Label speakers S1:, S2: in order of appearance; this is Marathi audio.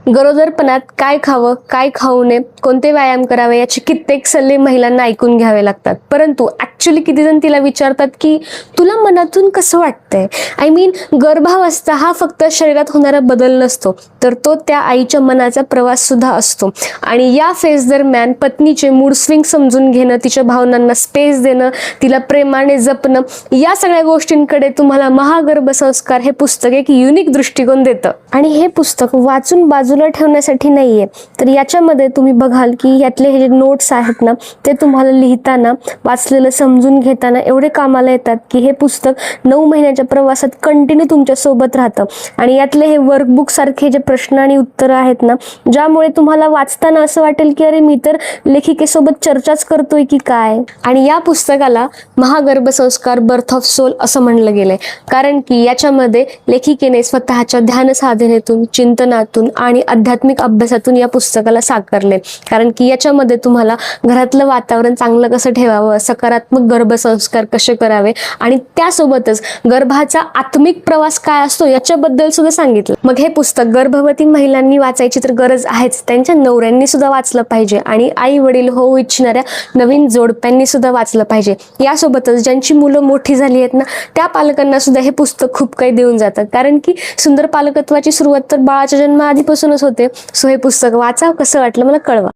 S1: गरोदरपणात काय खावं, काय खाऊ नये, कोणते व्यायाम करावे याचे कित्येक सल्ले महिलांना ऐकून घ्यावे लागतात. परंतु ॲक्च्युली किती जण तिला विचारतात की तुला मनातून कसं वाटतंय? आय मीन गर्भावस्था हा फक्त शरीरात होणारा बदल नसतो, तर तो त्या आईच्या मनाचा प्रवास सुद्धा असतो. आणि या फेज दरम्यान पत्नीचे मूड स्विंग समजून घेणं, तिच्या भावनांना स्पेस देणं, तिला प्रेमाने जपणं, या सगळ्या गोष्टींकडे तुम्हाला महागर्भसंस्कार हे पुस्तक एक युनिक दृष्टिकोन देतं. आणि हे पुस्तक वाचून बाजूला ठेवण्यासाठी नाहीये, तर याच्यामध्ये तुम्ही बघाल की यातले हे जे नोट्स आहेत ना, ते तुम्हाला लिहिताना, वाचलेलं समजून घेताना एवढे कामाला येतात की हे पुस्तक 9 महिन्याच्या प्रवासात कंटिन्यू तुमच्या सोबत राहतं. आणि यातले हे वर्कबुक सारखे जे प्रश्न आणि उत्तरं आहेत ना, ज्यामुळे तुम्हाला वाचताना असं वाटेल की अरे मी तर लेखिकेसोबत चर्चाच करतोय की काय. आणि या पुस्तकाला महागर्भसंस्कार बर्थ ऑफ सोल असं म्हणलं गेलंय, कारण की याच्यामध्ये लेखिकेने स्वतःच्या ध्यान साधनेतून, चिंतनातून आणि आध्यात्मिक अभ्यासातून या पुस्तकाला साकारले. कारण की याच्यामध्ये तुम्हाला घरातलं वातावरण चांगलं कसं ठेवावं, सकारात्मक गर्भसंस्कार कसे करावे आणि त्यासोबतच गर्भाचा आत्मिक प्रवास काय असतो याच्याबद्दल सुद्धा सांगितलं. मग हे पुस्तक गर्भवती महिलांनी वाचायची तर गरज आहेच, त्यांच्या नवऱ्यांनी सुद्धा वाचलं पाहिजे आणि आई वडील होऊ इच्छिणाऱ्या नवीन जोडप्यांनी सुद्धा वाचलं पाहिजे. यासोबतच ज्यांची मुलं मोठी झाली आहेत ना, त्या पालकांना सुद्धा हे पुस्तक खूप काही देऊन जातं. कारण की सुंदर पालकत्वाची सुरुवात तर बाळाच्या जन्माआधीपासूनच होते. सो हे पुस्तक वाचा, कसं वाटलं मला कळवा.